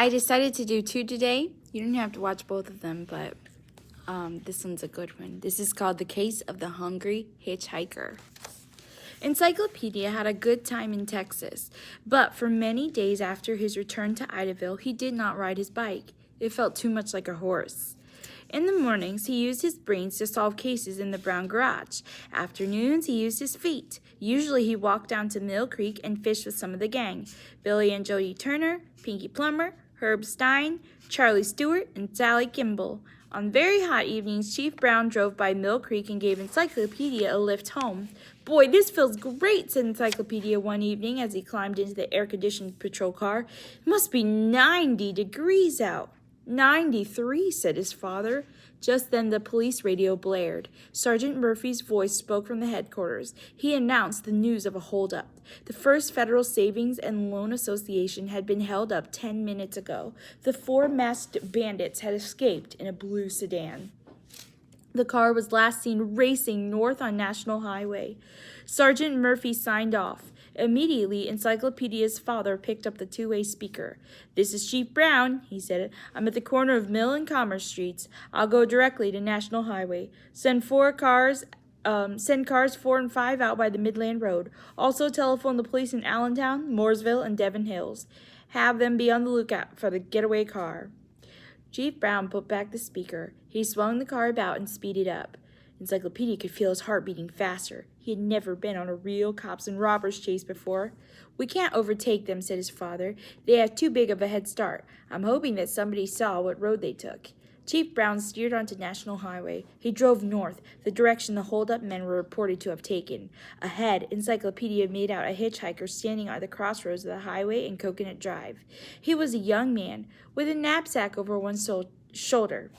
I decided to do two today. You don't have to watch both of them, but this one's a good one. This is called The Case of the Hungry Hitchhiker. Encyclopedia had a good time in Texas, but for many days after his return to Idaville, he did not ride his bike. It felt too much like a horse. In the mornings, he used his brains to solve cases in the brown garage. Afternoons, he used his feet. Usually, he walked down to Mill Creek and fished with some of the gang. Billy and Jody Turner, Pinky Plummer, Herb Stein, Charlie Stewart, and Sally Kimball. On very hot evenings, Chief Brown drove by Mill Creek and gave Encyclopedia a lift home. "Boy, this feels great," said Encyclopedia one evening as he climbed into the air-conditioned patrol car. "It must be 90 degrees out." 93, said his father. Just then the police radio blared. Sergeant Murphy's voice spoke from the headquarters. He announced the news of a holdup. The First Federal Savings and Loan Association had been held up 10 minutes ago. The four masked bandits had escaped in a blue sedan. The car was last seen racing north on National Highway. Sergeant Murphy signed off. Immediately, Encyclopedia's father picked up the two-way speaker. "This is Chief Brown," he said. "I'm at the corner of Mill and Commerce Streets. I'll go directly to National Highway. Send cars 4 and 5 out by the Midland Road. Also telephone the police in Allentown, Mooresville, and Devon Hills. Have them be on the lookout for the getaway car." Chief Brown put back the speaker. He swung the car about and speeded up. Encyclopedia could feel his heart beating faster. He had never been on a real cops and robbers chase before. "We can't overtake them," said his father. "They have too big of a head start. I'm hoping that somebody saw what road they took." Chief Brown steered onto National Highway. He drove north, the direction the hold-up men were reported to have taken. Ahead, Encyclopedia made out a hitchhiker standing at the crossroads of the highway and Coconut Drive. He was a young man, with a knapsack over one shoulder.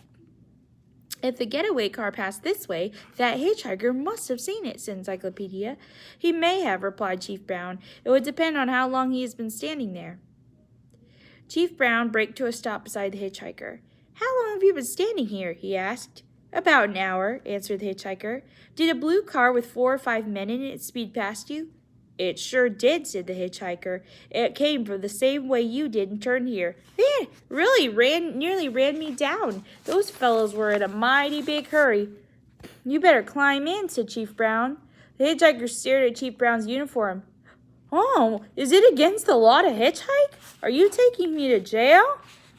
"If the getaway car passed this way, that hitchhiker must have seen it," said Encyclopedia. "He may have," replied Chief Brown. "It would depend on how long he has been standing there." Chief Brown braked to a stop beside the hitchhiker. "How long have you been standing here?" he asked. "About an hour," answered the hitchhiker. "Did a blue car with 4 or 5 men in it speed past you?" "It sure did," said the hitchhiker. "It came from the same way you did and turned here. Man, nearly ran me down. Those fellows were in a mighty big hurry." "You better climb in," said Chief Brown. The hitchhiker stared at Chief Brown's uniform. "Oh, is it against the law to hitchhike? Are you taking me to jail?"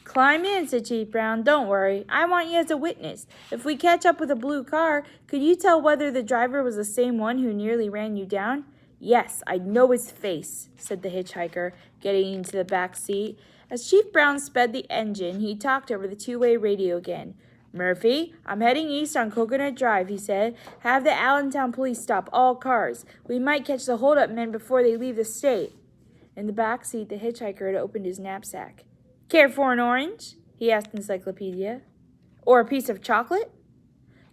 "Climb in," said Chief Brown. "Don't worry. I want you as a witness. If we catch up with a blue car, could you tell whether the driver was the same one who nearly ran you down?" "Yes, I know his face," said the hitchhiker, getting into the back seat. As Chief Brown sped the engine, he talked over the two-way radio again. "Murphy, I'm heading east on Coconut Drive," he said. "Have the Allentown police stop all cars. We might catch the hold-up men before they leave the state." In the back seat, the hitchhiker had opened his knapsack. "Care for an orange?" he asked Encyclopedia. "Or a piece of chocolate?"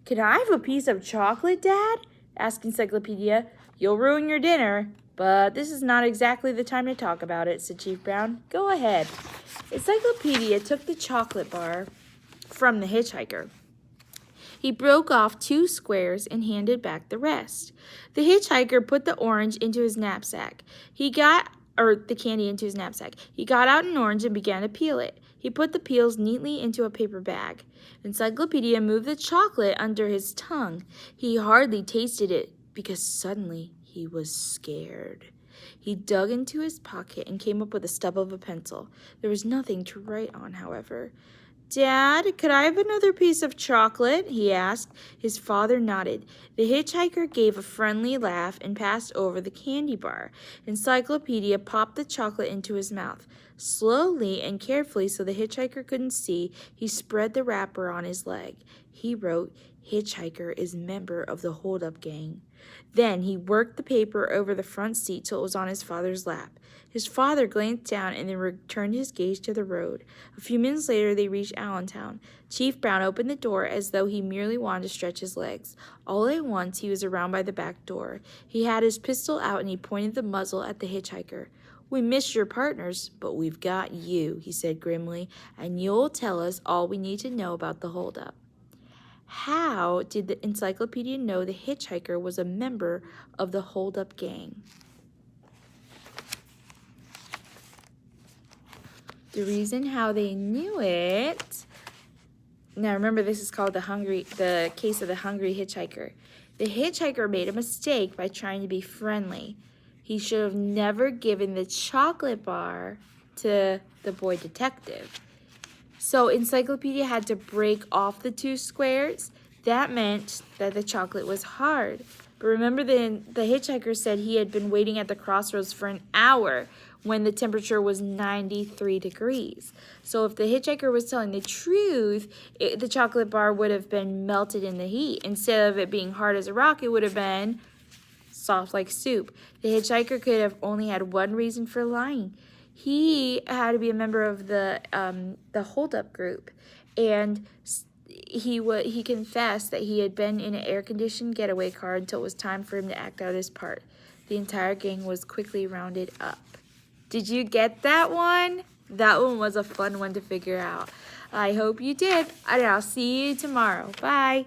"Can I have a piece of chocolate, Dad?" asked Encyclopedia. "You'll ruin your dinner, but this is not exactly the time to talk about it," said Chief Brown. "Go ahead." Encyclopedia took the chocolate bar from the hitchhiker. He broke off 2 squares and handed back the rest. The hitchhiker put the orange into his knapsack. The candy into his knapsack. He got out an orange and began to peel it. He put the peels neatly into a paper bag. Encyclopedia moved the chocolate under his tongue. He hardly tasted it because suddenly he was scared. He dug into his pocket and came up with the stub of a pencil. There was nothing to write on, however. "Dad, could I have another piece of chocolate?" he asked. His father nodded. The hitchhiker gave a friendly laugh and passed over the candy bar. Encyclopedia popped the chocolate into his mouth. Slowly and carefully, so the hitchhiker couldn't see, he spread the wrapper on his leg. He wrote, "Hitchhiker is member of the hold-up gang." Then he worked the paper over the front seat till it was on his father's lap. His father glanced down and then returned his gaze to the road. A few minutes later, they reached Allentown. Chief Brown opened the door as though he merely wanted to stretch his legs. All at once, he was around by the back door. He had his pistol out and he pointed the muzzle at the hitchhiker. "We missed your partners, but we've got you," he said grimly, "and you'll tell us all we need to know about the holdup." How did the Encyclopedia know the hitchhiker was a member of the hold-up gang? The reason how they knew it. Now remember, this is called the case of the hungry hitchhiker. The hitchhiker made a mistake by trying to be friendly. He should have never given the chocolate bar to the boy detective. So Encyclopedia had to break off the 2 squares. That meant that the chocolate was hard. But remember, the hitchhiker said he had been waiting at the crossroads for an hour when the temperature was 93 degrees. So if the hitchhiker was telling the truth, the chocolate bar would have been melted in the heat. Instead of it being hard as a rock, it would have been soft like soup. The hitchhiker could have only had one reason for lying. He had to be a member of the hold-up group, and he confessed that he had been in an air-conditioned getaway car until it was time for him to act out his part. The entire gang was quickly rounded up. Did you get that one? That one was a fun one to figure out. I hope you did, and I'll see you tomorrow. Bye.